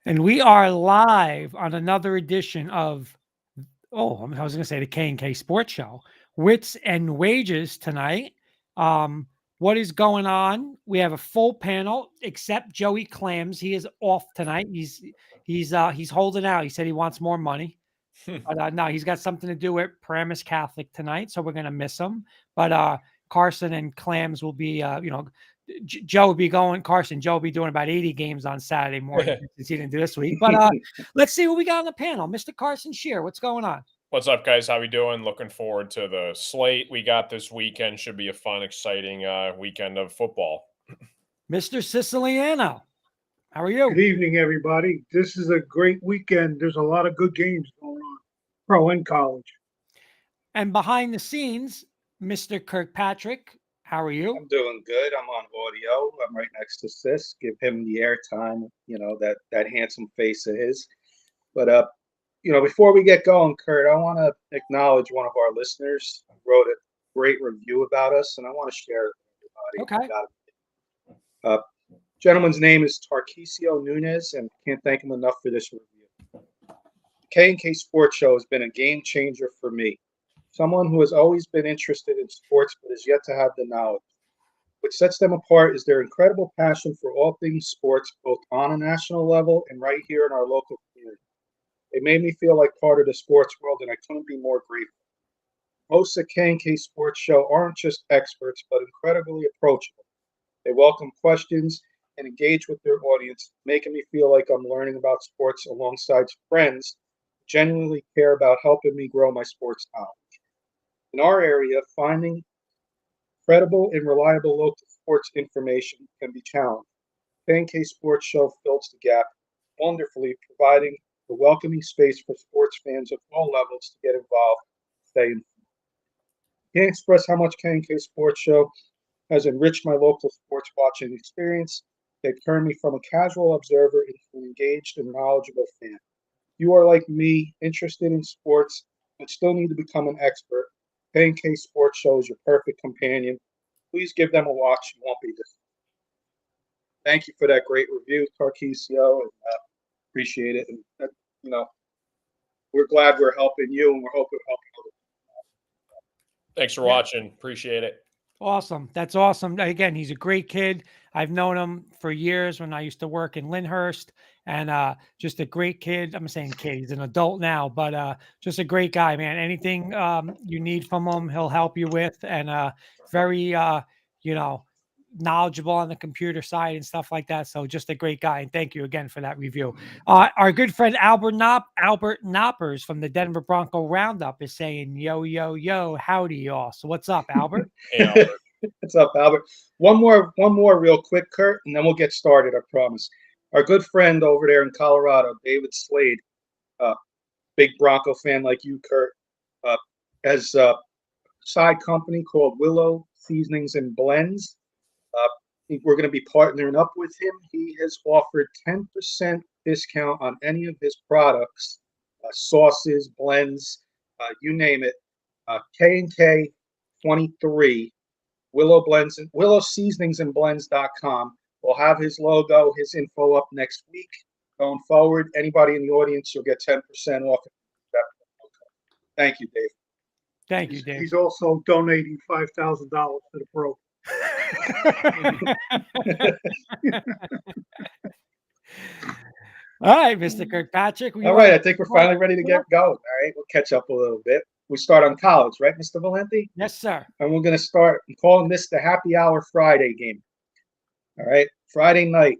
And we are live on another edition of, I was going to say the K&K Sports Show, Wits and Wages tonight. What is going on? We have a full panel except Joey Clams. He is off tonight. He's holding out. He said he wants more money. But no, he's got something to do with Paramus Catholic tonight, so we're going to miss him. But Carson and Clams will be, Joe will be going. Joe will be doing about 80 games on Saturday morning since he didn't do this week. But let's see what we got on the panel. Mr. Carson Shear, what's going on? What's up, guys? How we doing? Looking forward to the slate we got this weekend. Should be a fun, exciting weekend of football. Mr. Siciliano, how are you? Good evening, everybody. This is a great weekend. There's a lot of good games going on, pro and college. And behind the scenes, Mr. Kirkpatrick, how are you? I'm doing good. I'm on audio. I'm right next to Sis. Give him the airtime, that handsome face of his. But before we get going, Kurt, I want to acknowledge one of our listeners who wrote a great review about us, and I want to share it with everybody. Okay. Gentleman's name is Tarquisio Nunez, and can't thank him enough for this review. K&K Sports Show has been a game changer for me. Someone who has always been interested in sports but has yet to have the knowledge. What sets them apart is their incredible passion for all things sports, both on a national level and right here in our local community. They made me feel like part of the sports world, and I couldn't be more grateful. Hosts at K&K Sports Show aren't just experts, but incredibly approachable. They welcome questions and engage with their audience, making me feel like I'm learning about sports alongside friends who genuinely care about helping me grow my sports knowledge. In our area, finding credible and reliable local sports information can be challenging. K&K Sports Show fills the gap wonderfully, providing a welcoming space for sports fans of all levels to get involved, stay informed. Can't express how much K&K Sports Show has enriched my local sports watching experience. They've turned me from a casual observer into an engaged and knowledgeable fan. You are like me, interested in sports, but still need to become an expert. K&K Sports Show is your perfect companion. Please give them a watch. You won't be disappointed. Thank you for that great review, Tarquisio, and appreciate it. And we're glad we're helping you, and we're hoping to help you. Thanks for watching. Appreciate it. Awesome. That's awesome. Again, he's a great kid. I've known him for years when I used to work in Lyndhurst, and just a great kid. I'm saying kid, he's an adult now, but just a great guy, man. Anything you need from him, he'll help you with, and very, knowledgeable on the computer side and stuff like that. So just a great guy. And thank you again for that review. Our good friend Albert Knoppers from the Denver Bronco Roundup is saying, yo, yo, yo, howdy y'all. So what's up, Albert? Hey, Albert. What's up, Albert? One more real quick, Kurt, and then we'll get started, I promise. Our good friend over there in Colorado, David Slade, big Bronco fan like you, Kurt, has a side company called Willow Seasonings and Blends. We're going to be partnering up with him. He has offered 10% discount on any of his products, sauces, blends, you name it. K&K 23, Willow Seasonings and Blends.com. We'll have his logo, his info up next week. Going forward, anybody in the audience, you'll get 10% off. Thank you, Dave. Thank you, Dave. He's also donating $5,000 to the pro. All right, Mr. Kirkpatrick. All right, I think we're finally ready to get going. All right, we'll catch up a little bit. We start on college, right, Mr. Valenti? Yes, sir. And we're going to start, I'm calling this the Happy Hour Friday game. All right, Friday night,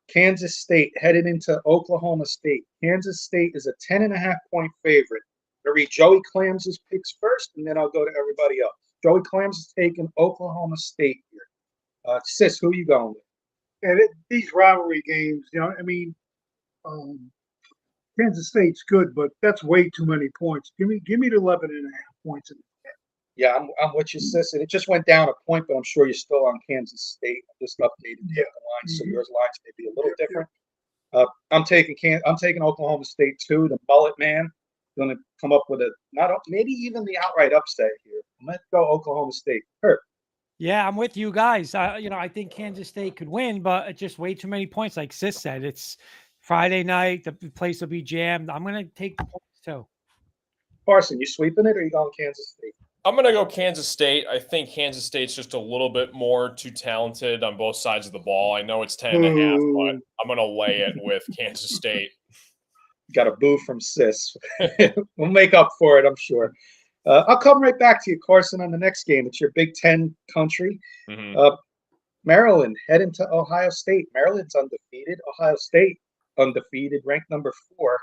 Kansas State headed into Oklahoma State. Kansas State is a 10.5-point favorite. I'll read Joey Clams' picks first, and then I'll go to everybody else. Joey Clams is taking Oklahoma State here. Sis, who are you going with? And these rivalry games, Kansas State's good, but that's way too many points. Give me the 11.5 points in the game. Yeah, I'm with you, sis. And it just went down a point, but I'm sure you're still on Kansas State. I just updated the lines, so yours lines may be a little different. I'm taking Oklahoma State too. The mullet man going to come up with maybe even the outright upset here. Let's go Oklahoma State. Kurt. Yeah, I'm with you guys. I think Kansas State could win, but it's just way too many points. Like Sis said, it's Friday night, the place will be jammed. I'm going to take the points too. Carson, you sweeping it or you going Kansas State? I'm gonna go Kansas State. I think Kansas State's just a little bit more too talented on both sides of the ball. I know it's 10.5, but Boo. I'm gonna lay it with Kansas State. Got a boo from Sis. We'll make up for it, I'm sure. I'll come right back to you, Carson, on the next game. It's your Big Ten country. Mhm. Maryland heading to Ohio State. Maryland's undefeated. Ohio State undefeated, ranked number 4.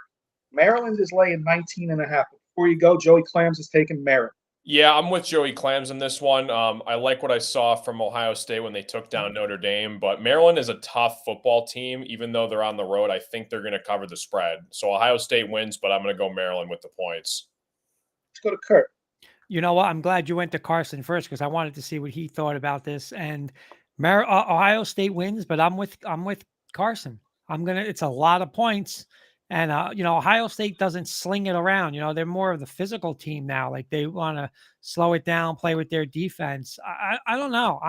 Maryland is laying 19.5. Before you go, Joey Clams is taking Maryland. Yeah, I'm with Joey Clams in this one. I like what I saw from Ohio State when they took down Notre Dame, but Maryland is a tough football team. Even though they're on the road, I think they're going to cover the spread. So Ohio State wins, but I'm going to go Maryland with the points. Let's go to Kurt. You know what? I'm glad you went to Carson first because I wanted to see what he thought about this. And Ohio State wins, but I'm with Carson. It's a lot of points. And Ohio State doesn't sling it around. They're more of the physical team now. Like they want to slow it down, play with their defense. I don't know.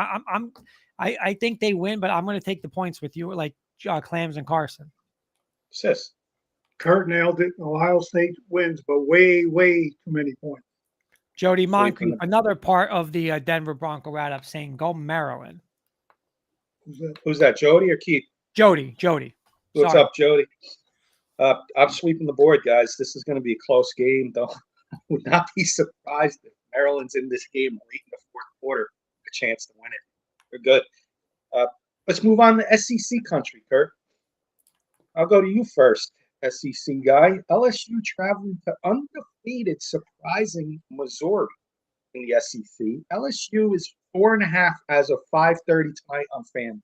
I think they win, but I'm going to take the points with you, like Clams and Carson. Sis. Kurt nailed it. Ohio State wins, but way, way too many points. Jody Moncrief, another part of the Denver Bronco write-up, saying go Maryland. Who's that, Jody or Keith? Jody. What's Sorry. up, Jody? I'm sweeping the board, guys. This is going to be a close game, though. I would not be surprised if Maryland's in this game late in the fourth quarter, a chance to win it. They're good. Let's move on to SEC country, Kurt. I'll go to you first, SEC guy. LSU traveling to undefeated, surprising Missouri in the SEC. LSU is 4.5 as of 5:30 tonight on FanDuel.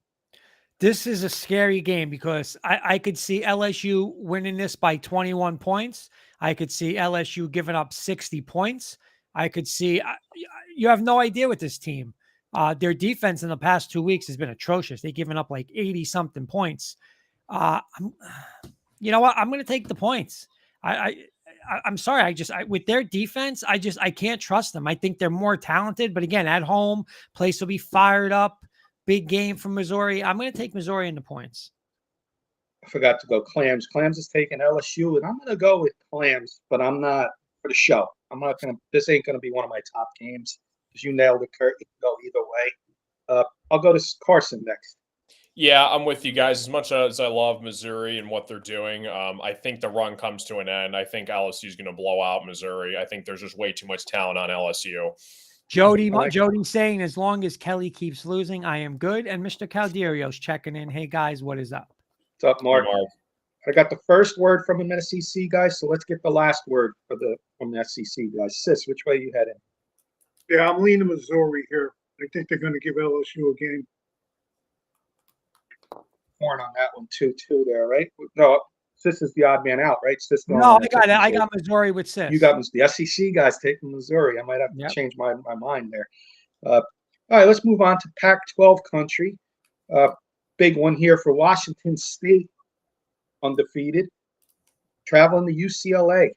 This is a scary game because I could see LSU winning this by 21 points. I could see LSU giving up 60 points. I could see you have no idea with this team. Their defense in the past 2 weeks has been atrocious. They've given up like 80 something points. You know what? I'm going to take the points. I'm sorry. With their defense, I can't trust them. I think they're more talented, but again, at home, place will be fired up. Big game from Missouri. I'm going to take Missouri in the points. I forgot to go Clams. Clams is taking LSU, and I'm going to go with Clams, but I'm not for the show. I'm not going to. This ain't going to be one of my top games. Because you nailed it, Kurt. You can go either way. I'll go to Carson next. Yeah, I'm with you guys. As much as I love Missouri and what they're doing, I think the run comes to an end. I think LSU is going to blow out Missouri. I think there's just way too much talent on LSU. Jody's saying, as long as Kelly keeps losing, I am good. And Mr. Calderio's checking in. Hey, guys, what is up? What's up, Mark? I got the first word from an SEC guy, so let's get the last word from the SEC guys. Sis, which way you heading? Yeah, I'm leaning Missouri here. I think they're going to give LSU a game. Horn on that one, too, there, right? No, Sis is the odd man out, right? Sis No, I got Missouri with Sis. You got the SEC guys taking Missouri. I might have to change my mind there. All right, let's move on to Pac-12 country. Big one here for Washington State, undefeated, traveling to UCLA.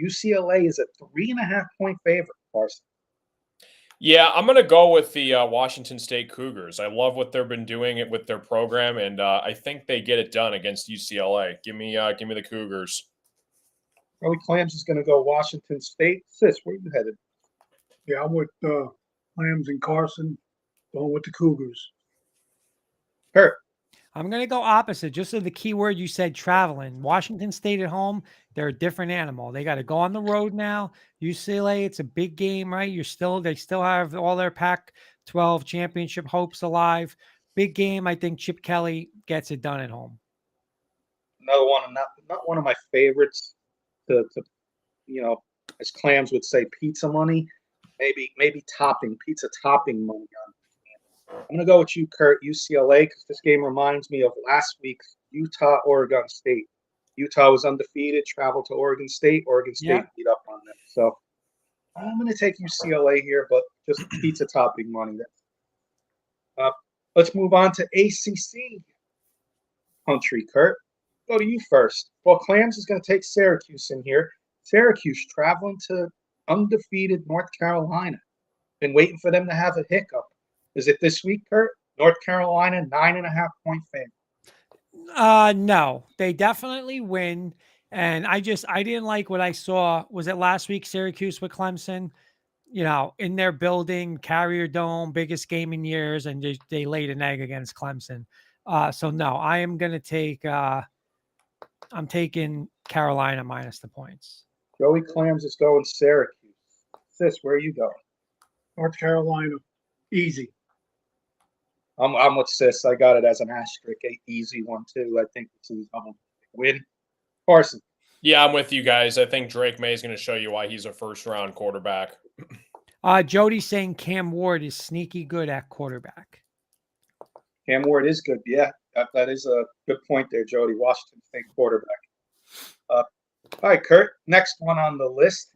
UCLA is a 3.5-point favorite, Carson. Yeah, I'm going to go with the Washington State Cougars. I love what they've been doing with their program, and I think they get it done against UCLA. Give me the Cougars. Joey Clams is going to go Washington State. Sis, where are you headed? Yeah, I'm with Clams and Carson, going with the Cougars. Kurt. I'm going to go opposite. Just so the key word you said, traveling. Washington State at home, they're a different animal. They got to go on the road now. UCLA, it's a big game, right? They still have all their Pac-12 championship hopes alive. Big game. I think Chip Kelly gets it done at home. Another one, not one of my favorites. To as Clams would say, pizza money. Maybe pizza topping money on. I'm going to go with you, Kurt, UCLA, because this game reminds me of last week's Utah-Oregon State. Utah was undefeated, traveled to Oregon State. Oregon State beat up on them. So I'm going to take UCLA here, but just pizza topping money. Let's move on to ACC country, Kurt. Go to you first. Well, Clams is going to take Syracuse in here. Syracuse traveling to undefeated North Carolina. Been waiting for them to have a hiccup. Is it this week, Kurt? North Carolina, 9.5-point favorite. No, they definitely win. And I didn't like what I saw. Was it last week, Syracuse with Clemson? In their building, Carrier Dome, biggest game in years, and they laid an egg against Clemson. So no, I am going to take. I'm taking Carolina minus the points. Joey Clams is going Syracuse. Sis, where are you going? North Carolina, easy. I'm with Sis. I got it as an asterisk, a easy one too. I think this is a win. Carson. Yeah, I'm with you guys. I think Drake May is going to show you why he's a first-round quarterback. Jody's saying Cam Ward is sneaky good at quarterback. Cam Ward is good. Yeah, that is a good point there, Jody. Washington State quarterback. All right, Kurt. Next one on the list.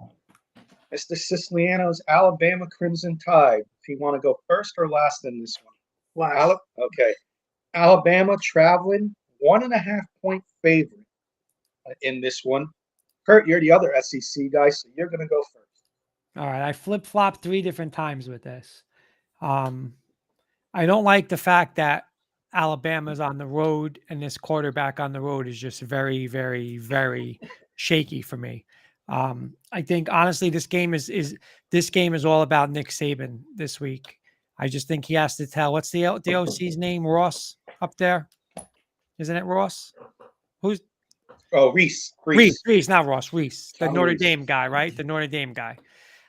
Mr. Siciliano's Alabama Crimson Tide. If you want to go first or last in this one? Last. Okay. Alabama traveling 1.5-point favorite in this one. Kurt, you're the other SEC guy, so you're going to go first. All right, I flip-flopped 3 different times with this. I don't like the fact that Alabama's on the road and this quarterback on the road is just very, very, very shaky for me. I think honestly, this game is all about Nick Saban this week. I just think he has to tell. What's the OC's name? Ross up there, isn't it? Ross? Who's? Oh, Reese, not Ross. Reese, the Tommy Notre Reese. Dame guy, right? The Notre Dame guy.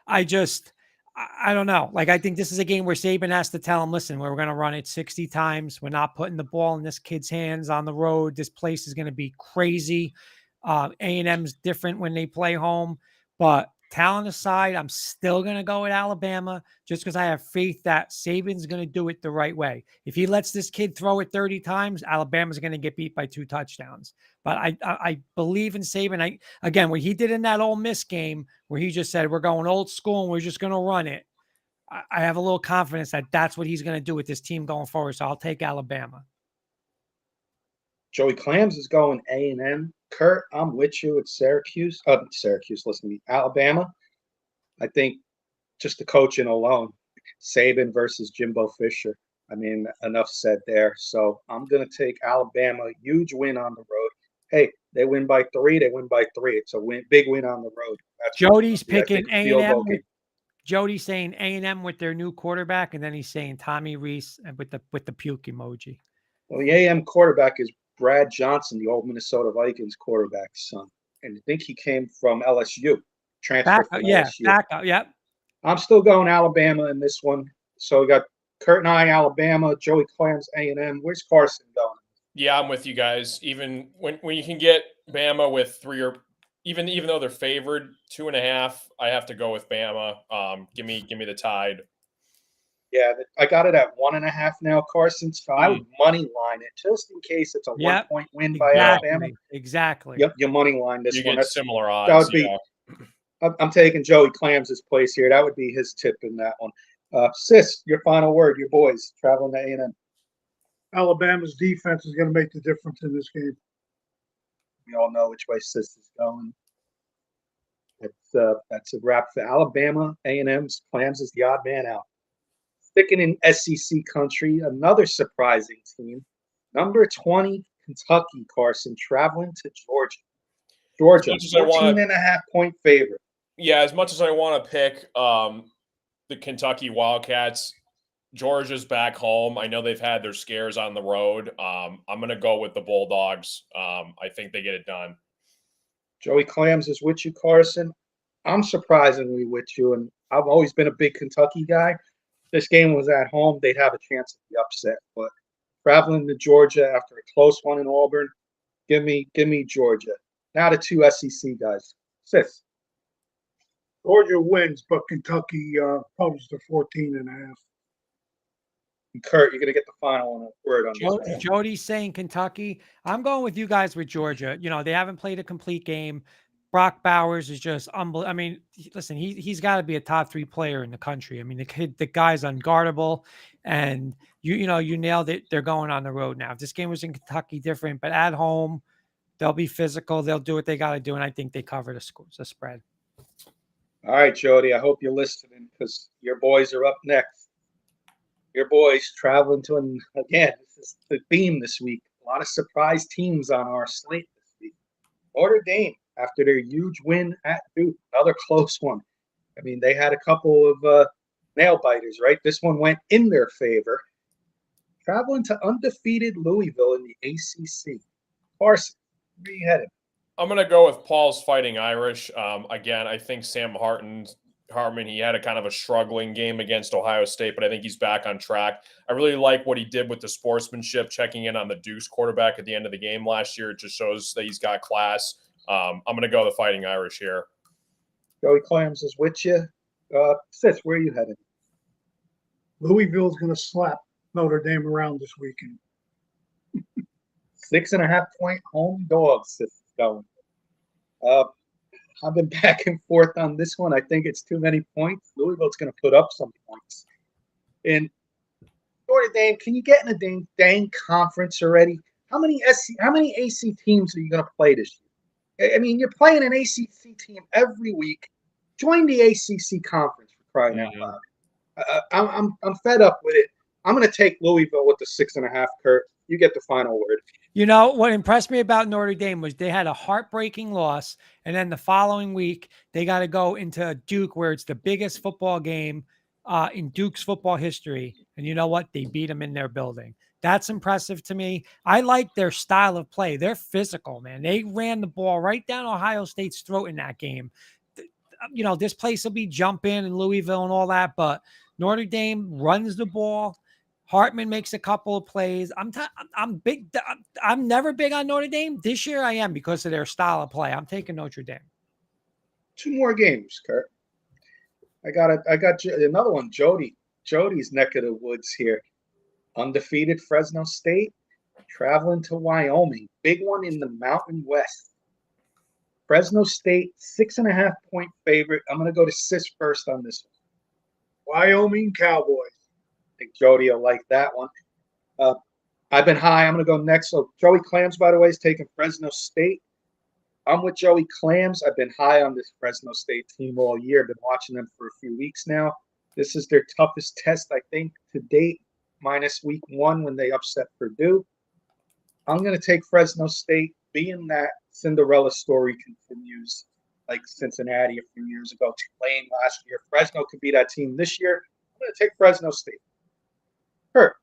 I don't know. Like, I think this is a game where Saban has to tell him, listen, we're going to run it 60 times. We're not putting the ball in this kid's hands on the road. This place is going to be crazy. A&M's different when they play home. But talent aside, I'm still going to go with Alabama just because I have faith that Saban's going to do it the right way. If he lets this kid throw it 30 times, Alabama's going to get beat by 2 touchdowns. But I believe in Saban. Again, what he did in that Ole Miss game where he just said, we're going old school and we're just going to run it. I have a little confidence that that's what he's going to do with this team going forward. So I'll take Alabama. Joey Clams is going A&M. Kurt, I'm with you at Syracuse. Listen to me. Alabama. I think just the coaching alone. Saban versus Jimbo Fisher. I mean, enough said there. So I'm going to take Alabama. Huge win on the road. Hey, they win by 3. They win by 3. It's a big win on the road. Jody's picking A&M. Jody's saying A&M with their new quarterback, and then he's saying Tommy Reese with the puke emoji. Well, the A&M quarterback is Brad Johnson, the old Minnesota Vikings quarterback's son. And I think he came from LSU. Transfer from LSU. Backup, yep. I'm still going Alabama in this one. So we got Kurt and I, Alabama, Joey Clams, A&M. Where's Carson going? Yeah, I'm with you guys. Even when you can get Bama with 3 or even though they're favored 2.5, I have to go with Bama. Give me the Tide. Yeah, I got it at 1.5 now, Carson. So I would money line it just in case it's a 1-point win by Alabama. Exactly. Yep, you money line this one. You get similar odds. That would be. I'm taking Joey Clams' place here. That would be his tip in that one. Sis, your final word. Your boys traveling to A&M. Alabama's defense is going to make the difference in this game. We all know which way Sis is going. That's a wrap for Alabama. A&M's Clams is the odd man out. Sticking in SEC country, another surprising team. Number 20, Kentucky, Carson, traveling to Georgia. Georgia, 14.5-point favorite. Yeah, as much as I want to pick the Kentucky Wildcats, Georgia's back home. I know they've had their scares on the road. I'm going to go with the Bulldogs. I think they get it done. Joey Clams is with you, Carson. I'm surprisingly with you, and I've always been a big Kentucky guy. This game was at home, they'd have a chance at the upset. But traveling to Georgia after a close one in Auburn, give me Georgia. Now the 2 SEC guys. Sis. Georgia wins, but Kentucky covers the 14.5. And Kurt, you're going to get the final word on this one. Jody's saying Kentucky. I'm going with you guys with Georgia. They haven't played a complete game. Brock Bowers is just unbelievable. I mean, listen, he's got to be a top 3 player in the country. I mean, the guy's unguardable, and you nailed it. They're going on the road now. If this game was in Kentucky, different, but at home, they'll be physical. They'll do what they got to do, and I think they cover the spread. All right, Jody, I hope you're listening because your boys are up next. Your boys traveling to, again, this is the theme this week, A lot of surprise teams on our slate this week. Notre Dame, after their huge win at Duke, another close one. I mean, they had a couple of nail biters, right? This one went in their favor. Traveling to undefeated Louisville in the ACC. Carson, where are you headed? I'm going to go with Paul's Fighting Irish. Again, I think Sam Hartman, he had a kind of a struggling game against Ohio State, but I think he's back on track. I really like what he did with the sportsmanship, checking in on the Duke's quarterback at the end of the game last year. It just shows that he's got class. I'm going to go the Fighting Irish here. Joey Clams is with you. Sis, where are you headed? Louisville's going to slap Notre Dame around this weekend. 6.5-point home dogs. Sis is going. I've been back and forth on this one. I think it's too many points. Louisville's going to put up some points. And Notre Dame, can you get in a dang conference already? How many AC teams are you going to play this year? I mean, you're playing an ACC team every week. Join the ACC conference for crying out loud. I'm fed up with it. I'm going to take Louisville with the 6.5. Kurt, you get the final word. You know, what impressed me about Notre Dame was they had a heartbreaking loss. And then the following week, they got to go into Duke, where it's the biggest football game in Duke's football history. And you know what? They beat them in their building. That's impressive to me. I like their style of play. They're physical, man. They ran the ball right down Ohio State's throat in that game. You know, this place will be jumping in Louisville and all that, but Notre Dame runs the ball. Hartman makes a couple of plays. I'm never big on Notre Dame. This year I am because of their style of play. I'm taking Notre Dame. 2 more games, Kurt. I got another one. Jody's neck of the woods here. Undefeated Fresno State, traveling to Wyoming. Big one in the Mountain West. Fresno State, 6.5-point favorite. I'm going to go to Sis first on this one. Wyoming Cowboys. I think Jody will like that one. I've been high. I'm going to go next. So Joey Clams, by the way, is taking Fresno State. I'm with Joey Clams. I've been high on this Fresno State team all year. Been watching them for a few weeks now. This is their toughest test, I think, to date, minus week 1 when they upset Purdue. I'm going to take Fresno State, being that Cinderella story continues like Cincinnati a few years ago, Tulane last year. Fresno could be that team this year. I'm going to take Fresno State. Kurt.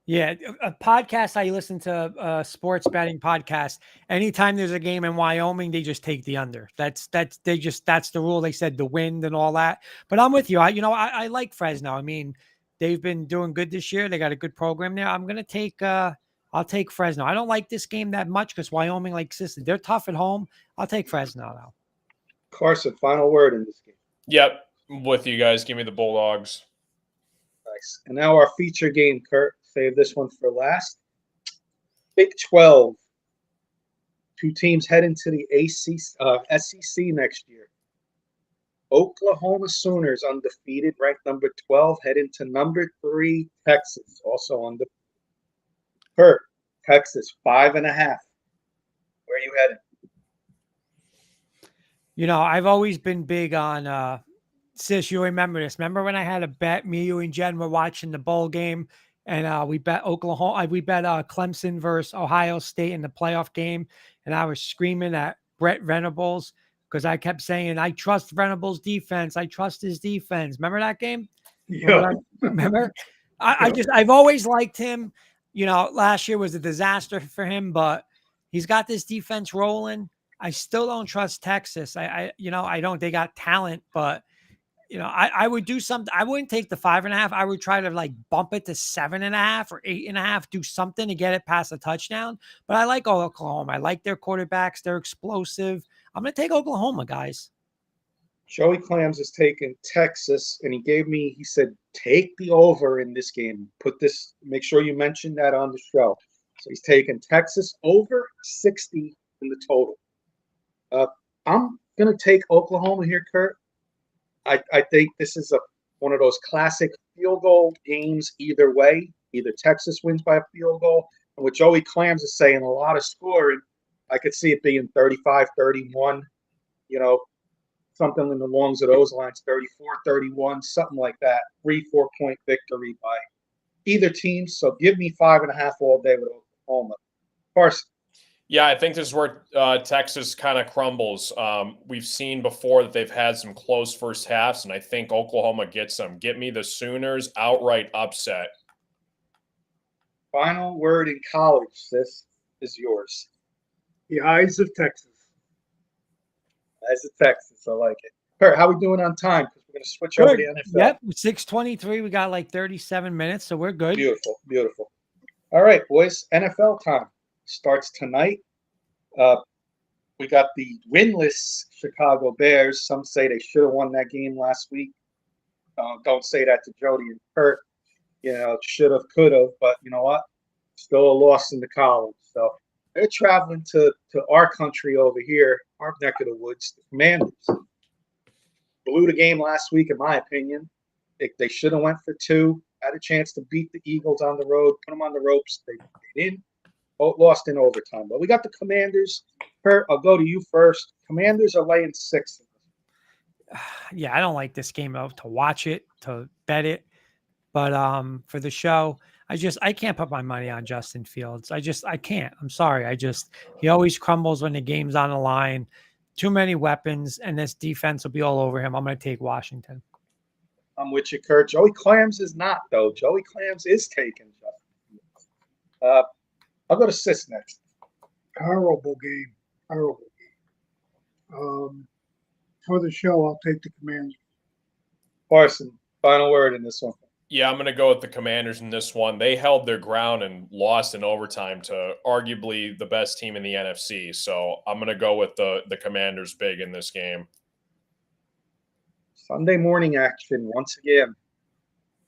Yeah, a podcast I listen to, a sports betting podcast. Anytime there's a game in Wyoming, they just take the under. That's the rule. They said the wind and all that. But I'm with you. I like Fresno. I mean, they've been doing good this year. They got a good program there. I'm gonna take I'll take Fresno. I don't like this game that much because Wyoming, like sister, they're tough at home. I'll take Fresno now. Carson, final word in this game. Yep, I'm with you guys. Give me the Bulldogs. Nice. And now our feature game, Kurt. Save this one for last. Big 12. 2 teams head into the SEC next year. Oklahoma Sooners, undefeated, ranked number 12, head into number 3, Texas, also undefeated. Kurt, Texas, 5.5. Where are you headed? You know, I've always been big on Sis, you remember this. Remember when I had a bet, me, you, and Jen were watching the bowl game, and we bet Clemson versus Ohio State in the playoff game, and I was screaming at Brett Venables because I kept saying, I trust Venables' defense. I trust his defense. Remember that game? Yeah. Remember? I've always liked him. You know, last year was a disaster for him, but he's got this defense rolling. I still don't trust Texas. I don't. They got talent, but I would do something. I wouldn't take the 5.5. I would try to like bump it to 7.5 or 8.5. Do something to get it past a touchdown. But I like Oklahoma. I like their quarterbacks. They're explosive. I'm going to take Oklahoma, guys. Joey Clams is taking Texas, and he said, take the over in this game. Make sure you mention that on the show. So he's taking Texas over 60 in the total. I'm going to take Oklahoma here, Kurt. I think this is one of those classic field goal games either way. Either Texas wins by a field goal, and what Joey Clams is saying, a lot of scoring. I could see it being 35-31, something in the longs of those lines, 34-31, something like that. 3-4 point victory by either team. So give me 5.5 all day with Oklahoma. Oklahoma. Carson. Yeah, I think this is where Texas kind of crumbles. We've seen before that they've had some close first halves, and I think Oklahoma gets them. Get me the Sooners outright upset. Final word in college. This is yours. The eyes of Texas. As a Texas, I like it. Kurt, how we doing on time? Because we're going to switch over Good. to NFL. Yep, 6:23. We got like 37 minutes, so we're good. Beautiful, beautiful. All right, boys. NFL time starts tonight. We got the winless Chicago Bears. Some say they should have won that game last week. Don't say that to Jody and Kurt. Should have, could have, but you know what? Still a loss in the column. So they're traveling to our country over here, our neck of the woods, the Commanders. Blew the game last week, in my opinion. They should have went for 2. Had a chance to beat the Eagles on the road, put them on the ropes. They didn't. Lost in overtime. But we got the Commanders. Kurt, I'll go to you first. Commanders are laying 6. Yeah, I don't like this game to watch it, to bet it. But for the show, I can't put my money on Justin Fields. I can't. I'm sorry. He always crumbles when the game's on the line. Too many weapons, and this defense will be all over him. I'm going to take Washington. I'm with you, Kurt. Joey Clams is not, though. Joey Clams is taking Justin Fields. I'll go to Sis next. Horrible game. Horrible game. For the show, I'll take the Commanders. Carson, final word in this one. Yeah, I'm going to go with the Commanders in this one. They held their ground and lost in overtime to arguably the best team in the NFC. So I'm going to go with the Commanders big in this game. Sunday morning action once again.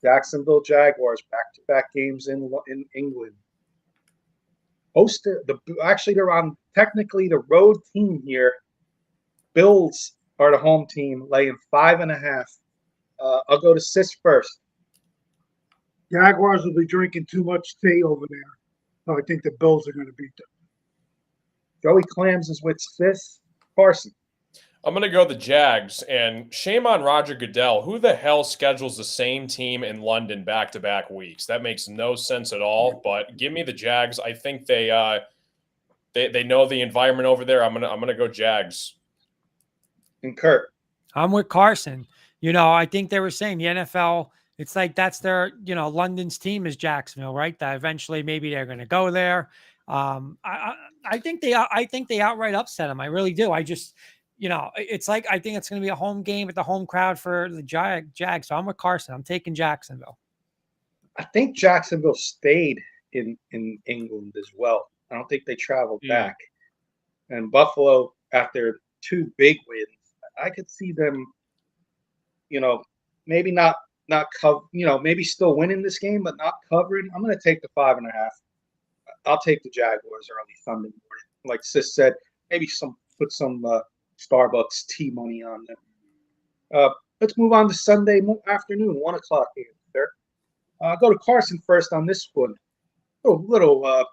Jacksonville Jaguars back-to-back games in England. They're on technically the road team here. Bills are the home team, laying 5.5. I'll go to Sis first. Jaguars will be drinking too much tea over there. So I think the Bills are going to beat them. Joey Clams is with Sis. Carson. I'm going to go the Jags, and shame on Roger Goodell. Who the hell schedules the same team in London back-to-back weeks? That makes no sense at all, but give me the Jags. I think they know the environment over there. I'm going to go Jags. And Kurt. I'm with Carson. I think they were saying the NFL, it's like that's their, London's team is Jacksonville, right? That eventually maybe they're going to go there. I think they outright upset them. I really do. It's like I think it's going to be a home game with the home crowd for the Jags. So I'm with Carson. I'm taking Jacksonville. I think Jacksonville stayed in England as well. I don't think they traveled back. And Buffalo, after 2 big wins, I could see them, maybe not cover, maybe still winning this game, but not covering. I'm going to take the 5.5. I'll take the Jaguars early Sunday morning. Like Sis said, maybe put some Starbucks tea money on them. Let's move on to Sunday afternoon, 1 o'clock game, sir. I'll go to Carson first on this one. A little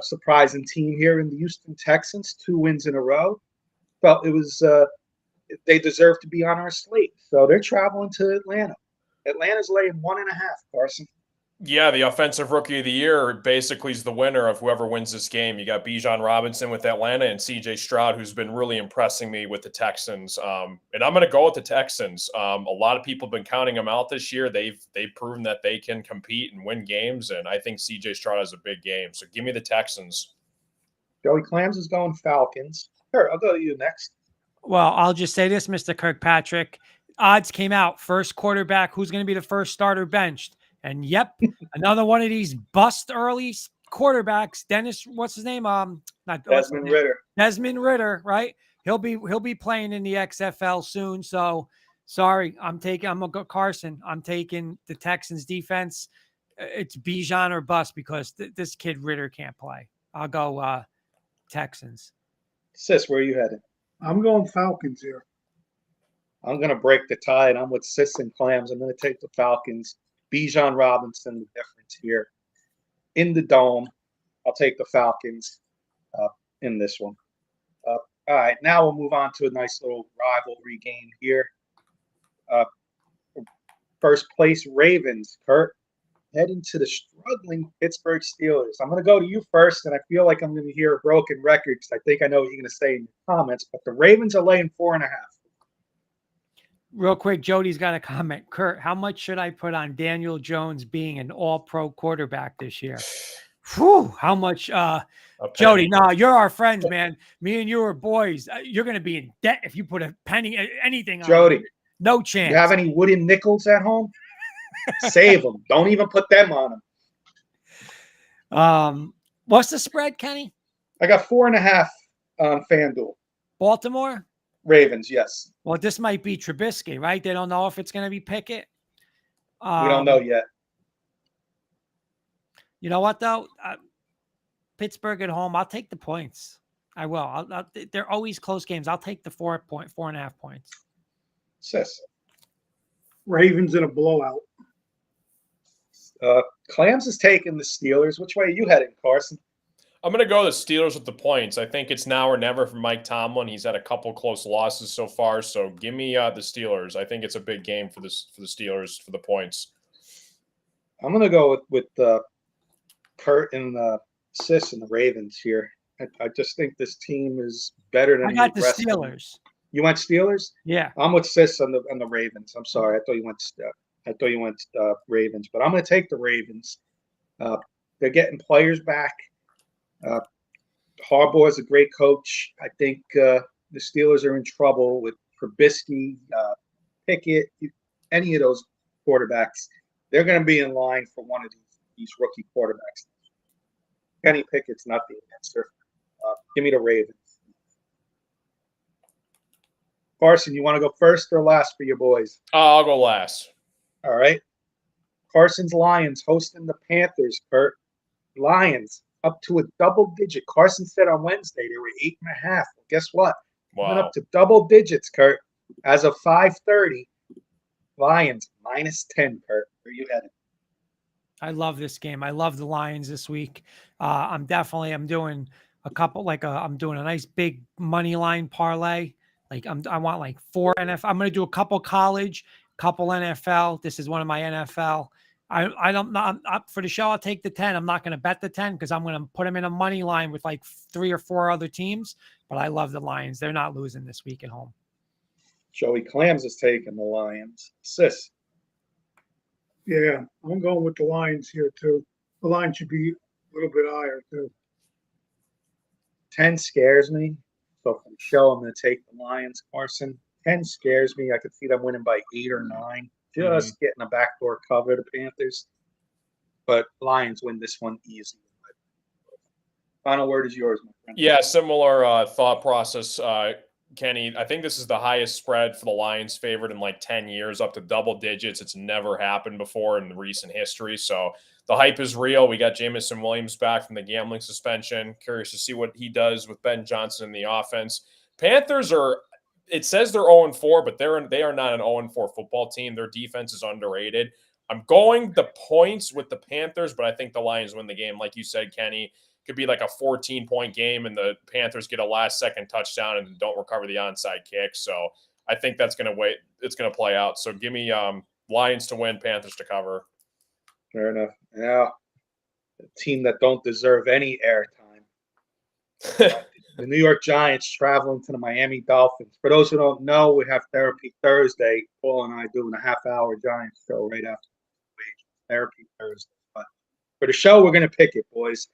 surprising team here in the Houston Texans, 2 wins in a row. Felt it was they deserve to be on our slate. So they're traveling to Atlanta. Atlanta's laying 1.5, Carson. Yeah, the offensive rookie of the year basically is the winner of whoever wins this game. You got Bijan Robinson with Atlanta and CJ Stroud, who's been really impressing me with the Texans. And I'm going to go with the Texans. A lot of people have been counting them out this year. They've proven that they can compete and win games, and I think CJ Stroud has a big game. So give me the Texans. Joey Clams is going Falcons. Sure, I'll go to you next. Well, I'll just say this, Mr. Kirkpatrick. Odds came out. First quarterback, who's going to be the first starter benched? And yep, another one of these bust early quarterbacks. Dennis, what's his name? Desmond Ridder. Desmond Ridder, right? He'll be playing in the XFL soon. So sorry, I'm gonna go Carson. I'm taking the Texans defense. It's Bijan or bust because this kid Ridder can't play. I'll go Texans. Sis, where are you headed? I'm going Falcons here. I'm going to break the tie, and I'm with Sis and Clams. I'm going to take the Falcons. Bijan Robinson, the difference here. In the Dome, I'll take the Falcons in this one. All right, now we'll move on to a nice little rivalry game here. First place Ravens, Kurt. heading to the struggling Pittsburgh Steelers. I'm going to go to you first, and I feel like I'm going to hear a broken record because I think I know what you're going to say in your comments, but the Ravens are laying 4.5. Real quick, Jody's got a comment. Kurt, how much should I put on Daniel Jones being an all-pro quarterback this year? Whew, how much? A Jody, penny. no, you're our friends, man. Me and you are boys. You're going to be in debt if you put a penny, anything on Jody, him. No you chance. have any wooden nickels at home? Save them. Don't even put them on them. What's the spread, Kenny? I got 4.5 on FanDuel. Baltimore? Ravens, yes. Well, this might be Trubisky, right? They don't know if it's going to be Pickett. We don't know yet. You know what, though? Pittsburgh at home, I'll take the points. I will. They're always close games. I'll take the 4.5 points. Sis. Ravens in a blowout. Clams is taking the Steelers. Which way are you heading, Carson? I'm going to go the Steelers with the points. I think it's now or never for Mike Tomlin. He's had a couple close losses so far, so give me the Steelers. I think it's a big game for the Steelers for the points. I'm going to go with Kurt and Sis and the Ravens here. I just think this team is better than I got the rest of them. Steelers. You went Steelers? Yeah. I'm with Sis on the Ravens. I'm sorry. I thought you went Ravens, but I'm going to take the Ravens. They're getting players back. Harbaugh is a great coach. I think the Steelers are in trouble with Trubisky, Pickett, any of those quarterbacks. They're going to be in line for one of these rookie quarterbacks. Kenny Pickett's not the answer. Give me the Ravens. Carson, you want to go first or last for your boys? I'll go last. All right. Carson's Lions hosting the Panthers, Kurt. Lions up to a double digit. Carson said on Wednesday they were 8.5. Well, guess what? Wow. Went up to double digits, Kurt. As of 5:30, Lions -10, Kurt. Where you headed? I love this game. I love the Lions this week. I'm doing a couple, I'm doing a nice big money line parlay. I want like 4 NFL. I'm going to do a couple college, couple NFL. This is one of my NFL. I'm up for the show. I'll take the 10. I'm not going to bet the 10 because I'm going to put them in a money line with like 3 or 4 other teams. But I love the Lions. They're not losing this week at home. Joey Clams is taking the Lions. Sis. Yeah, I'm going with the Lions here too. The line should be a little bit higher too. 10 scares me. So for the show, I'm going to take the Lions, Carson. 10 scares me. I could see them winning by 8 or 9. Just getting a backdoor cover, the Panthers. But Lions win this one easy. Final word is yours, my friend. Yeah, similar thought process, Kenny. I think this is the highest spread for the Lions favorite in like 10 years, up to double digits. It's never happened before in recent history. So the hype is real. We got Jamison Williams back from the gambling suspension. Curious to see what he does with Ben Johnson in the offense. Panthers are, it says they're 0-4, but they are not an 0-4 football team. Their defense is underrated. I'm going the points with the Panthers, but I think the Lions win the game. Like you said, Kenny, could be like a 14-point game and the Panthers get a last-second touchdown and don't recover the onside kick. So I think that's going to it's going to play out. So give me Lions to win, Panthers to cover. Fair enough. Yeah. A team that don't deserve any airtime. The New York Giants traveling to the Miami Dolphins. For those who don't know, we have Therapy Thursday. Paul and I doing a half-hour Giants show right after Therapy Thursday. But for the show, we're going to pick it, boys.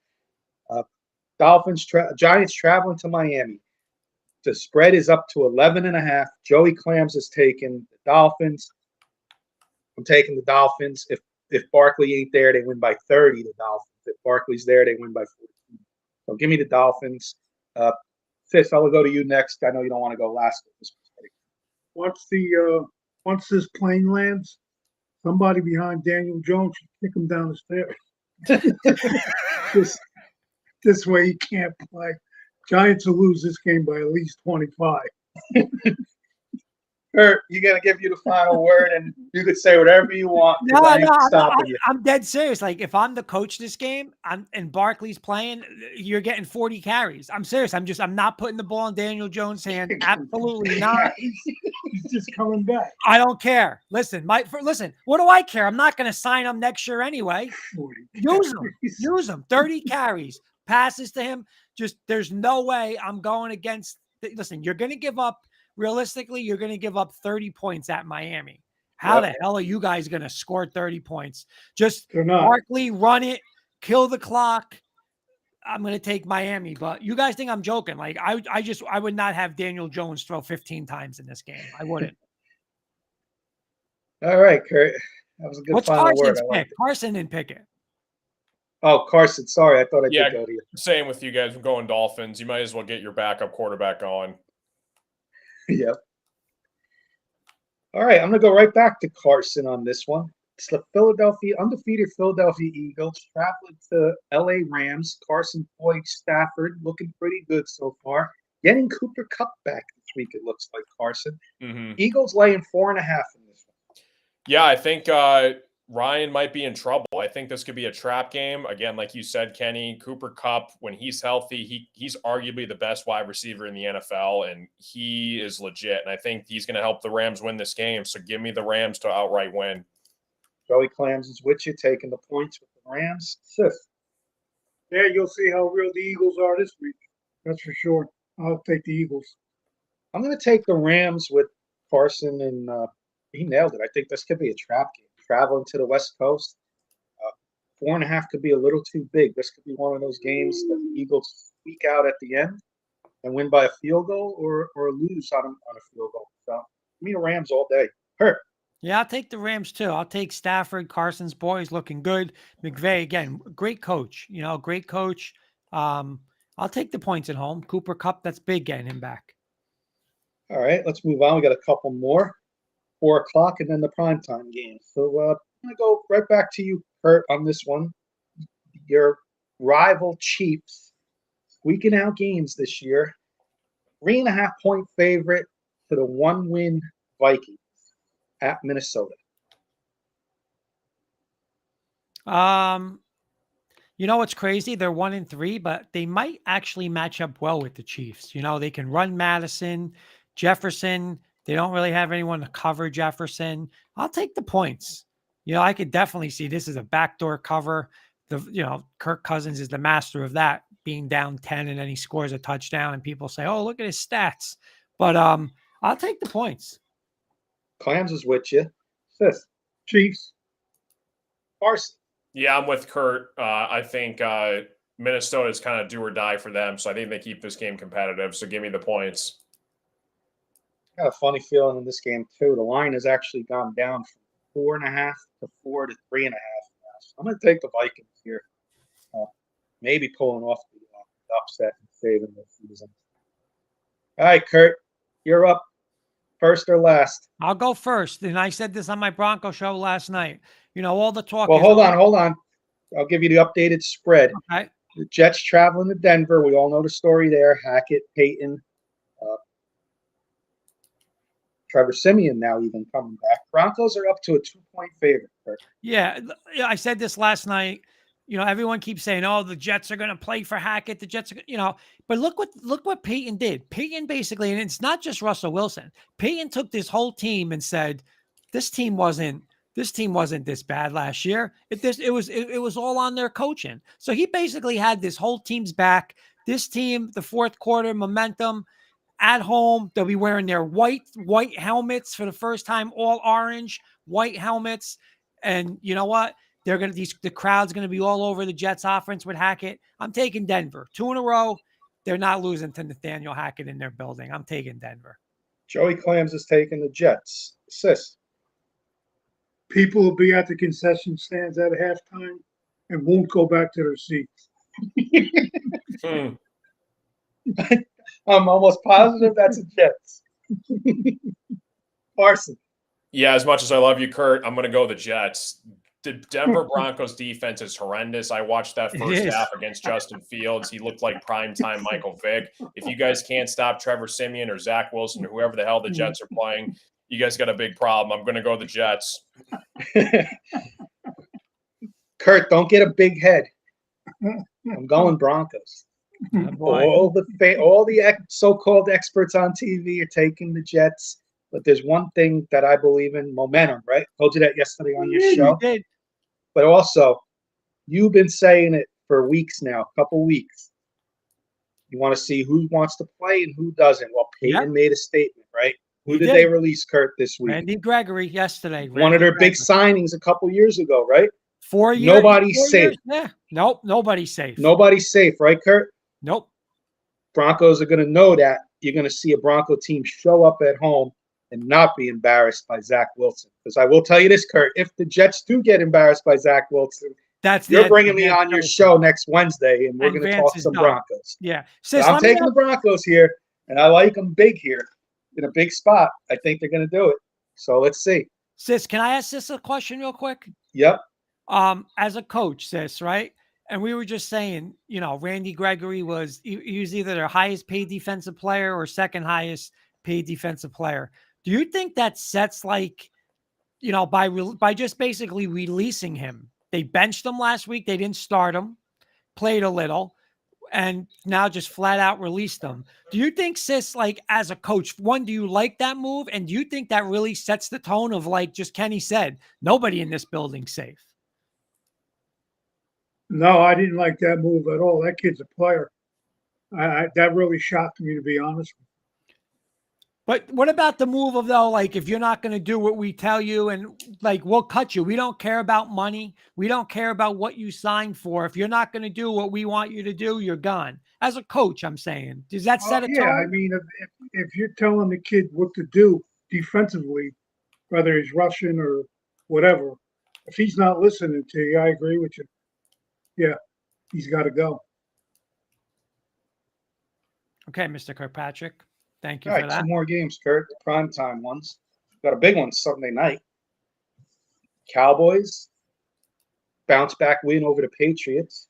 Giants traveling to Miami. The spread is up to 11.5. Joey Clams is taking the Dolphins. I'm taking the Dolphins. If Barkley ain't there, they win by 30, the Dolphins. If Barkley's there, they win by 14. So give me the Dolphins. Sis, I will go to you next. I know you don't want to go last. Once this plane lands, somebody behind Daniel Jones should kick him down the stairs. This way he can't play. Giants will lose this game by at least 25. Kurt, you got to give you the final word, and you could say whatever you want. 'Cause No, I ain't no, stopping you. I'm dead serious. Like, if I'm the coach this game, and Barkley's playing, you're getting 40 carries. I'm serious. I'm not putting the ball in Daniel Jones' hand. Absolutely not. He's just coming back. I don't care. Listen, listen. What do I care? I'm not going to sign him next year anyway. 40 Use him. carries. Use him. 30 carries, passes to him. Just there's no way I'm going against. Listen, you're going to give up. Realistically, you're going to give up 30 points at Miami. How the hell are you guys going to score 30 points? Just They're not. Barkley, run it, kill the clock. I'm going to take Miami, but you guys think I'm joking. Like, I would not have Daniel Jones throw 15 times in this game. I wouldn't. All right, Kurt. That was a good What's final word. Carson's I like pick? it. Carson didn't pick it. Oh, Carson. Sorry, I thought I Yeah. did go to you. Same with you guys. I'm going Dolphins. You might as well get your backup quarterback on. Yep. All right, I'm going to go right back to Carson on this one. It's the undefeated Philadelphia Eagles traveling to LA Rams. Carson Boyd Stafford looking pretty good so far. Getting Cooper Kupp back this week, it looks like, Carson. Mm-hmm. Eagles laying 4.5 in this one. Yeah, I think Ryan might be in trouble. I think this could be a trap game. Again, like you said, Kenny, Cooper Kupp, when he's healthy, he's arguably the best wide receiver in the NFL, and he is legit. And I think he's going to help the Rams win this game. So give me the Rams to outright win. Joey Clams is with you, taking the points with the Rams. Sith. Yeah, you'll see how real the Eagles are this week. That's for sure. I'll take the Eagles. I'm going to take the Rams with Carson, and he nailed it. I think this could be a trap game. Traveling to the West Coast, 4.5 could be a little too big. This could be one of those games that the Eagles squeak out at the end and win by a field goal or lose on a field goal. So, give me the Rams all day. Hurt. Yeah, I'll take the Rams too. I'll take Stafford. Carson's boys looking good. McVay, again, great coach. Great coach. I'll take the points at home. Cooper Kupp, that's big getting him back. All right, let's move on. We got a couple more. 4 o'clock, and then the primetime game. So I'm going to go right back to you, Kurt, on this one. Your rival Chiefs squeaking out games this year. 3.5-point favorite to the 1-win Vikings at Minnesota. What's crazy? They're 1-3, but they might actually match up well with the Chiefs. They can run Madison, Jefferson. They don't really have anyone to cover Jefferson. I'll take the points. I could definitely see this as a backdoor cover. Kirk Cousins is the master of that, being down 10 and then he scores a touchdown and people say, "Oh, look at his stats." But I'll take the points. Clams is with you. Sis. Chiefs. Carson. Yeah, I'm with Kurt. I think Minnesota is kind of do or die for them. So I think they keep this game competitive. So give me the points. I got a funny feeling in this game too. The line has actually gone down from 4.5 to 4 to 3.5 now. So I'm going to take the Vikings here. Maybe pulling off the upset and saving the season. All right, Kurt, you're up. First or last? I'll go first. And I said this on my Bronco show last night. All the talk. Well, hold on. I'll give you the updated spread. Okay. The Jets traveling to Denver. We all know the story there. Hackett, Peyton, Trevor Siemian now even coming back. Broncos are up to a 2-point favorite. Kurt. Yeah, I said this last night. Everyone keeps saying, "Oh, the Jets are going to play for Hackett. The Jets are, but look what Peyton did. Peyton basically, and it's not just Russell Wilson. Peyton took this whole team and said, this team wasn't this bad last year. It was all on their coaching. So he basically had this whole team's back. This team, the fourth quarter momentum. At home, they'll be wearing their white helmets for the first time, all orange, white helmets. And you know what? The crowd's gonna be all over the Jets offense with Hackett. I'm taking Denver. 2 in a row. They're not losing to Nathaniel Hackett in their building. I'm taking Denver. Joey Clams is taking the Jets. Sis. People will be at the concession stands at halftime and won't go back to their seats. I'm almost positive that's a Jets. Carson. Yeah, as much as I love you, Kurt, I'm going to go the Jets. The Denver Broncos defense is horrendous. I watched that first half against Justin Fields. He looked like primetime Michael Vick. If you guys can't stop Trevor Siemian or Zach Wilson or whoever the hell the Jets are playing, you guys got a big problem. I'm going to go the Jets. Kurt, don't get a big head. I'm going Broncos. Oh, boy. All the so-called experts on TV are taking the Jets, but there's one thing that I believe in: momentum. Right? Told you that yesterday on your You show. did. But also, you've been saying it for weeks now, a couple weeks. You want to see who wants to play and who doesn't. Well, Peyton made a statement, right? Who He did did. they release, Kurt, this week? Randy Gregory yesterday. One of their big signings a couple years ago, right? 4 years. Nobody's 4 safe. years? Yeah. Nope. Nobody's safe. Nobody's safe, right, Kurt? Nope. Broncos are going to know that. You're going to see a Bronco team show up at home and not be embarrassed by Zach Wilson. Because I will tell you this, Kurt, if the Jets do get embarrassed by Zach Wilson, you're bringing me on your show next Wednesday, and we're going to talk some Broncos. Yeah. Sis, I'm taking the Broncos here, and I like them big here in a big spot. I think they're going to do it. So let's see. Sis, can I ask Sis a question real quick? Yep. As a coach, Sis, right? And we were just saying, Randy Gregory was either their highest paid defensive player or second highest paid defensive player. Do you think that sets by just basically releasing him? They benched him last week. They didn't start him, played a little, and now just flat out released him. Do you think, Sis, as a coach, one, do you like that move? And do you think that really sets the tone of just Kenny said, nobody in this building's safe? No, I didn't like that move at all. That kid's a player. That really shocked me, to be honest. But what about the move of, though, if you're not going to do what we tell you and we'll cut you. We don't care about money. We don't care about what you signed for. If you're not going to do what we want you to do, you're gone. As a coach, I'm saying, does that set a tone? Yeah, I mean, if you're telling the kid what to do defensively, whether he's rushing or whatever, if he's not listening to you, I agree with you. Yeah, he's got to go. Okay, Mr. Kirkpatrick. Thank you All for right, that. 2 more games, Kurt. The primetime ones. Got a big one Sunday night. Cowboys bounce back win over the Patriots.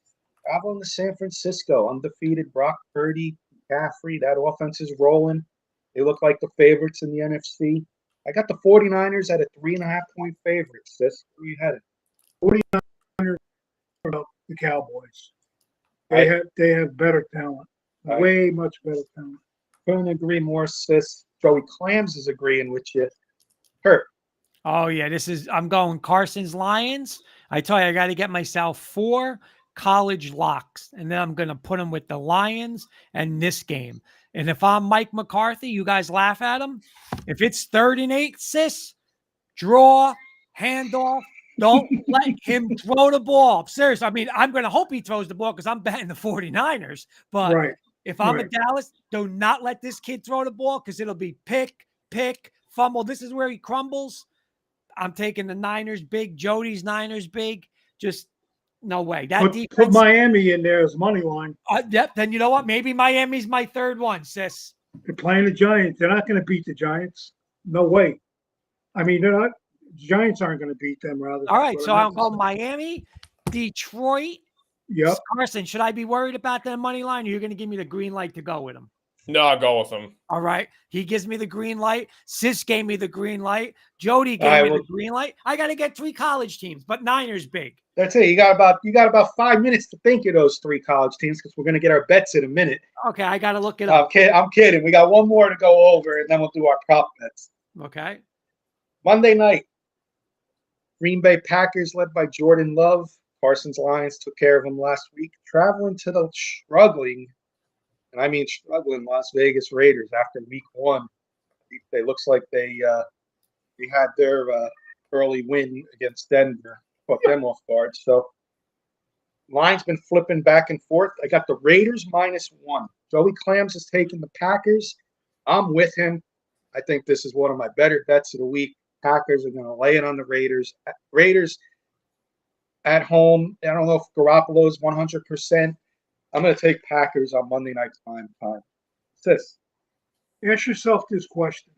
Traveling to San Francisco, undefeated Brock Purdy, McCaffrey. That offense is rolling. They look like the favorites in the NFC. I got the 49ers at a 3.5-point favorite, sis. Where are you headed? 49ers about the Cowboys. They have better talent. Right. Way much better talent. Couldn't agree more, sis. Joey Clams is agreeing with you. Kurt. Oh, yeah. I'm going Carson's Lions. I tell you, I got to get myself 4 college locks, and then I'm going to put them with the Lions and this game. And if I'm Mike McCarthy, you guys laugh at him. If it's 3rd and 8, sis, draw, handoff. Don't let him throw the ball. Seriously, I mean, I'm going to hope he throws the ball because I'm betting the 49ers. But if I'm a Dallas, do not let this kid throw the ball because it'll be pick, fumble. This is where he crumbles. I'm taking the Niners big. Jody's Niners big. Just no way. That defense. Put Miami in there as money line. Yep. Then you know what? Maybe Miami's my 3rd one, sis. They're playing the Giants. They're not going to beat the Giants. No way. I mean, they're not. The Giants aren't going to beat them. Rather. All right. So I'll go Miami, Detroit. Yep. Carson, should I be worried about that money line? Or you're going to give me the green light to go with them? No, I'll go with him. All right. He gives me the green light. Sis gave me the green light. Jody gave me the green light. I got to get 3 college teams, but Niners big. That's it. You got about 5 minutes to think of those 3 college teams because we're going to get our bets in a minute. Okay, I got to look it up. I'm kidding. We got 1 more to go over, and then we'll do our prop bets. Okay. Monday night, Green Bay Packers led by Jordan Love. Carson's Lions took care of them last week. Traveling to the struggling Las Vegas Raiders after week 1. It looks like they had their early win against Denver, caught them off guard. So line's been flipping back and forth. I got the Raiders -1. Joey Clams is taking the Packers. I'm with him. I think this is one of my better bets of the week. Packers are going to lay it on the Raiders. Raiders at home. I don't know if Garoppolo's 100%. I'm going to take Packers on Monday night prime time. Sis. Ask yourself this question.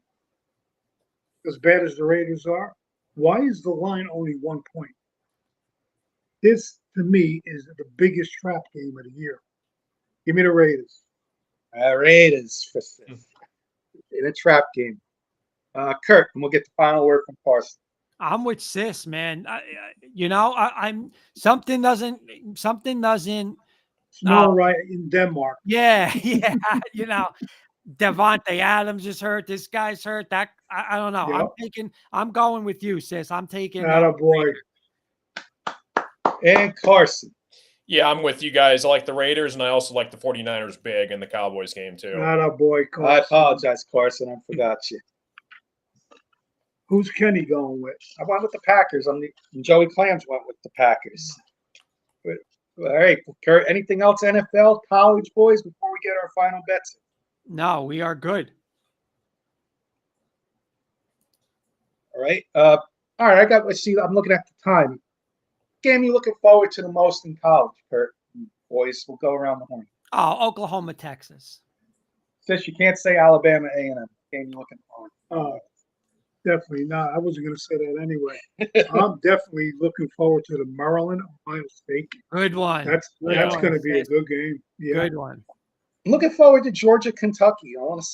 As bad as the Raiders are, why is the line only 1 point? This, to me, is the biggest trap game of the year. Give me the Raiders. Raiders in a trap game. Kurt, and we'll get the final word from Carson. I'm with Sis, man. I'm something doesn't Smell right in Denmark. yeah, yeah. Devontae Adams is hurt. This guy's hurt. That I don't know. Yep. I'm going with you, Sis. I'm taking Attaboy. And Carson. Yeah, I'm with you guys. I like the Raiders, and I also like the 49ers big in the Cowboys game, too. Attaboy, Carson. I apologize, Carson. I forgot you. Who's Kenny going with? I went with the Packers. And Joey Clams went with the Packers. All right, Kurt, anything else NFL, college boys, before we get our final bets? No, we are good. All right. All right, let's see. I'm looking at the time. Game you looking forward to the most in college, Kurt? Boys, we'll go around the horn. Oh, Oklahoma, Texas. Since you can't say Alabama A&M, game you looking forward to? Oh, definitely not. I wasn't going to say that anyway. I'm definitely looking forward to the Maryland Ohio State. Good one. That's going to be a good game. Yeah. Good one. I'm looking forward to Georgia, Kentucky. I want to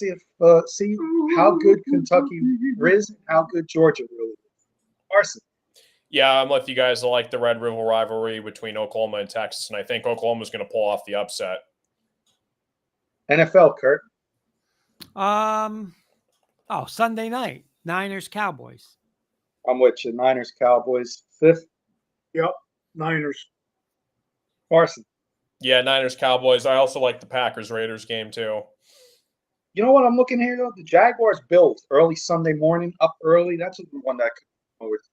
see how good Kentucky is and how good Georgia really is. Carson. Yeah, I'm with you guys. I like the Red River rivalry between Oklahoma and Texas, and I think Oklahoma's going to pull off the upset. NFL, Kurt. Sunday night, Niners, Cowboys. I'm with you. Niners, Cowboys. Fifth. Yep. Niners. Carson. Yeah, Niners, Cowboys. I also like the Packers, Raiders game, too. You know what I'm looking here, though? The Jaguars, Bills, early Sunday morning, up early. That's a good one that I could come over to.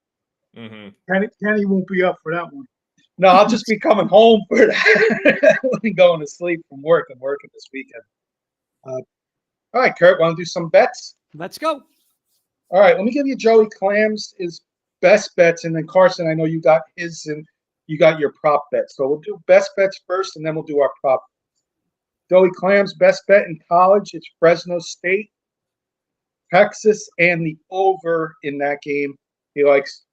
Mm-hmm. Kenny won't be up for that one. No, I'll just be coming home for that. I'm going to sleep from work. I'm working this weekend. All right, Kurt, want to do some bets? Let's go. All right, let me give you Joey Clams' his best bets, and then Carson, I know you got his and you got your prop bets. So we'll do best bets first, and then we'll do our prop. Joey Clams' best bet in college, it's Fresno State, Texas, and the over in that game. He likes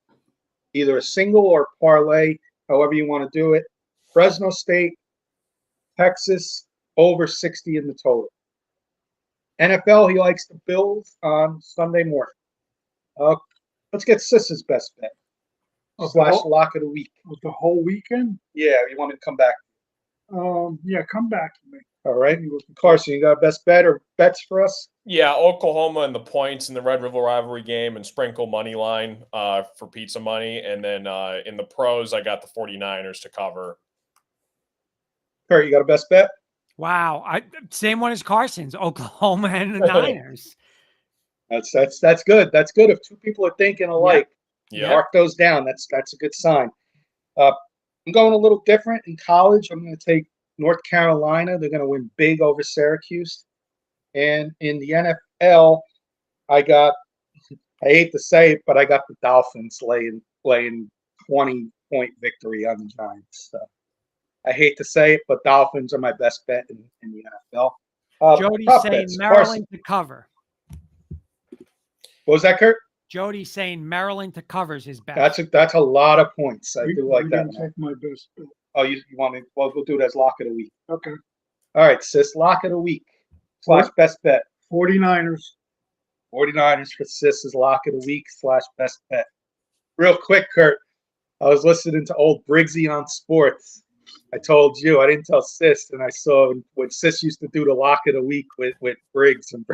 either a single or parlay, however you want to do it. Fresno State, Texas, over 60 in the total. NFL, he likes the Bills on Sunday morning. Let's get Sis's best bet. Slash lock of the week. Of the whole weekend? Yeah, you want me to come back? Yeah, come back to me. All right. Carson, you got a best bet or bets for us? Yeah, Oklahoma and the points in the Red River rivalry game and sprinkle money line for pizza money. And then in the pros, I got the 49ers to cover. Kurt, you got a best bet? Wow. Same one as Carson's, Oklahoma and the Niners. That's good. That's good. If two people are thinking alike, mark those down. That's a good sign. I'm going a little different in college. I'm going to take North Carolina. They're going to win big over Syracuse. And in the NFL, I hate to say it, but I got the Dolphins laying 20-point victory on the Giants. So I hate to say it, but Dolphins are my best bet in the NFL. Jody's saying Maryland to cover. What was that, Kurt? Jody's saying Maryland to covers his best. That's a lot of points. I do like that. Take my best bet. Oh, you want me? Well, we'll do it as lock of the week. Okay. All right, Sis, lock of the week / best bet. 49ers. 49ers for Sis's lock of the week / best bet. Real quick, Kurt, I was listening to old Briggsy on sports. I told you, I didn't tell Sis, and I saw when Sis used to do the lock of the week with Briggs and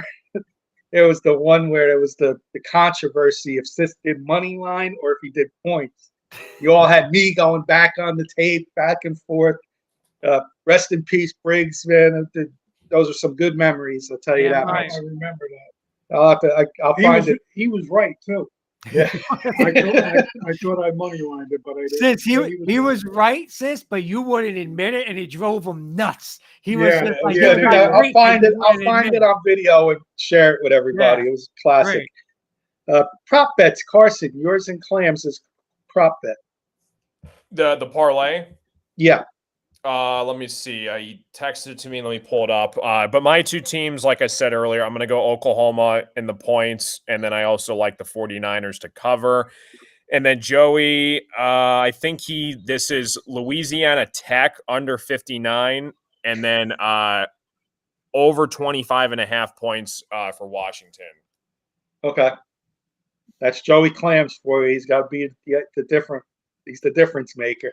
it was the one where it was the controversy if Sis did money line or if he did points. You all had me going back on the tape, back and forth. Rest in peace, Briggs, man. Those are some good memories. I'll tell you that Right. much. I remember that. I'll find it. He was right too. Yeah. I thought I money lined it, but I didn't. Sis, he was right, Sis, but you wouldn't admit it, and it drove him nuts. He was just like, I'll find it on video and share it with everybody. Yeah. It was classic. Prop bets, Carson, yours and Clams is prop bet. The parlay? Yeah. Let me see. He texted it to me. Let me pull it up. But my two teams, like I said earlier, I'm going to go Oklahoma in the points, and then I also like the 49ers to cover. And then Joey, I think this is Louisiana Tech under 59, and then over 25.5 points for Washington. Okay. That's Joey Clams for you. He's got to be the different. He's the difference maker.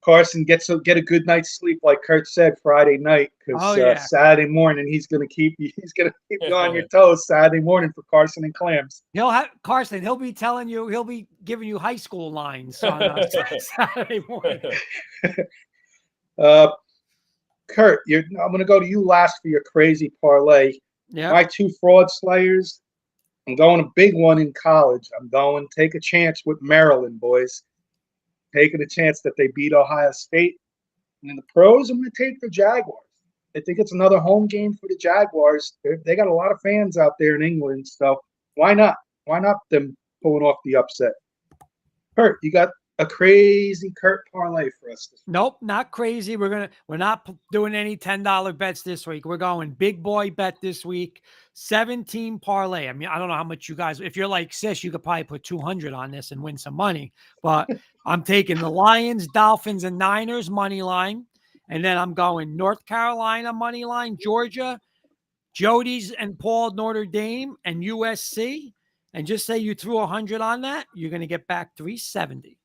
Carson get a good night's sleep, like Kurt said, Friday night, because Oh, yeah. Saturday morning he's gonna keep you on your toes Saturday morning for Carson and Clams. Carson. He'll be telling you. He'll be giving you high school lines on Saturday morning. Kurt, I'm gonna go to you last for your crazy parlay. Yeah. My two fraud slayers. I'm going a big one in college. I'm going take a chance with Maryland, boys. Taking a chance that they beat Ohio State. And in the pros, I'm going to take the Jaguars. I think it's another home game for the Jaguars. They got a lot of fans out there in England, so why not? Why not them pulling off the upset? Kurt, you got a crazy Kurt parlay for us this week. Nope, not crazy. We're not doing any $10 bets this week. We're going big boy bet this week. 17 parlay. I mean, I don't know how much you guys, if you're like Sis, you could probably put 200 on this and win some money. But I'm taking the Lions, Dolphins, and Niners money line. And then I'm going North Carolina money line, Georgia, Jody's and Paul, Notre Dame, and USC. And just say you threw 100 on that, you're going to get back 370.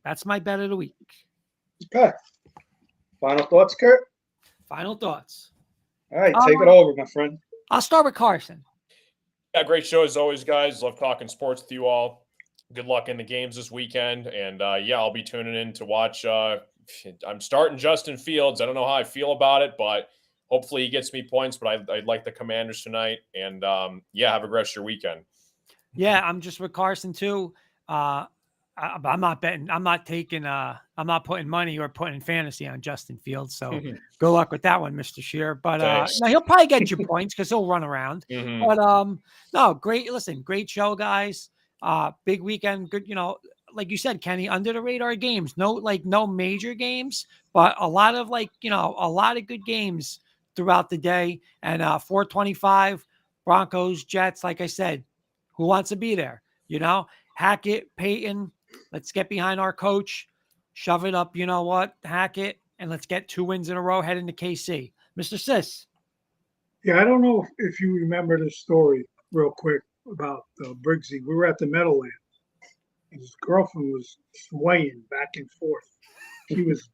That's my bet of the week. Okay. Final thoughts, Kurt? Final thoughts. All right, take it over, my friend. I'll start with Carson. Yeah, great show as always, guys. Love talking sports with you all. Good luck in the games this weekend. And yeah, I'll be tuning in to watch. I'm starting Justin Fields. I don't know how I feel about it, but hopefully he gets me points. But I'd like the Commanders tonight. And yeah, have a great your weekend. Yeah, I'm just with Carson too. I'm not betting. I'm not taking. I'm not putting money or putting fantasy on Justin Fields. So good luck with that one, Mr. Shear. But no, he'll probably get you points because he'll run around. But no, great. Listen, great show, guys. Big weekend. Good. You know, like you said, Kenny, under the radar games. No major games, but a lot of a lot of good games throughout the day. And 425 Broncos, Jets. Like I said, who wants to be there? You know, Hackett, Peyton. Let's get behind our coach, shove it up. You know what? Hackett, and let's get 2 wins in a row heading to KC. Mr. Sis. Yeah, I don't know if you remember this story real quick about Briggsy. We were at the Meadowlands. His girlfriend was swaying back and forth. She was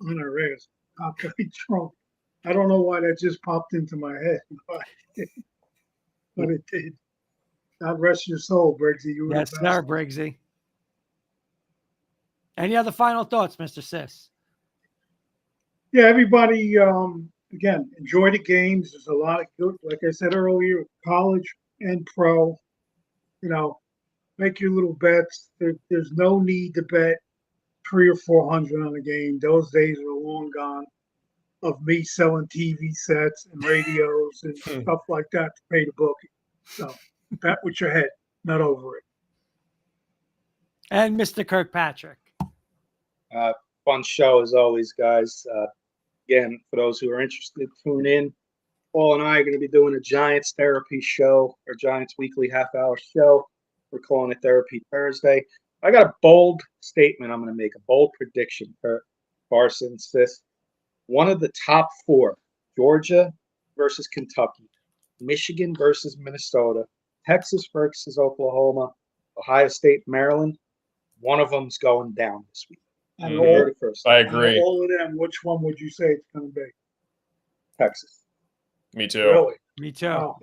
on her ass, very drunk. I don't know why that just popped into my head, but it did. God rest your soul, Briggsy. You were Yes, the best. sir, Briggsy. Any other final thoughts, Mr. Sis? Yeah, everybody, again, enjoy the games. There's a lot of good, like I said earlier, college and pro. You know, make your little bets. There's no need to bet 300 or 400 on a game. Those days are long gone of me selling TV sets and radios and stuff like that to pay the bookie. So bet with your head, not over it. And Mr. Kirkpatrick. Fun show as always, guys. Again, for those who are interested, tune in. Paul and I are going to be doing a Giants therapy show, or Giants weekly half-hour show. We're calling it Therapy Thursday. I got a bold statement I'm going to make, a bold prediction for Carson, Sis. One of the top 4, Georgia versus Kentucky, Michigan versus Minnesota, Texas versus Oklahoma, Ohio State, Maryland. One of them's going down this week. And I agree. all of them, which one would you say it's going to be? Texas. Me too. Really? Me too. Wow.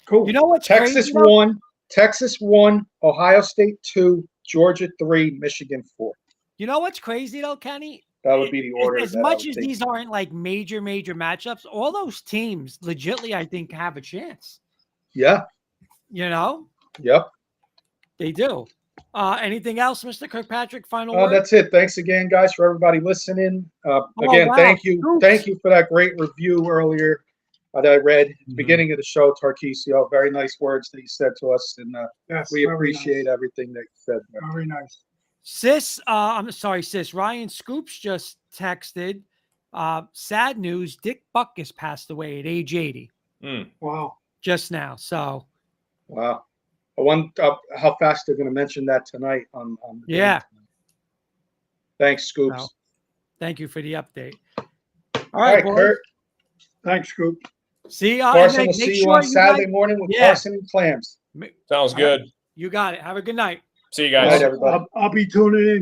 Cool. You know what's Texas crazy, though? 1, Texas 1, Ohio State 2, Georgia 3, Michigan 4. You know what's crazy though, Kenny? That would be the order. As much as these aren't like major matchups, all those teams legitly, I think, have a chance. Yeah. You know? Yep. They do. Anything else, Mr. Kirkpatrick? Final word? That's it. Thanks again, guys, for everybody listening. Again, wow. thank you. Oops. Thank you for that great review earlier that I read at the beginning of the show, Tarkisio. Very nice words that you said to us, and Yes, we very appreciate nice. everything that you said there. Very nice. Sis, I'm sorry, Sis. Ryan Scoops just texted. Sad news. Dick Butkus passed away at age 80. Wow. Just now. So. Wow. I wonder how fast they're going to mention that tonight on the game tonight. Thanks, Scoops. No. Thank you for the update. All right, boys. Kurt. Thanks, Scoop. See, Carson make will see you sure on you Saturday guys, morning with yeah. Carson and Clams. Sounds good. You got it. Have a good night. See you Good guys. night, everybody. I'll be tuning in.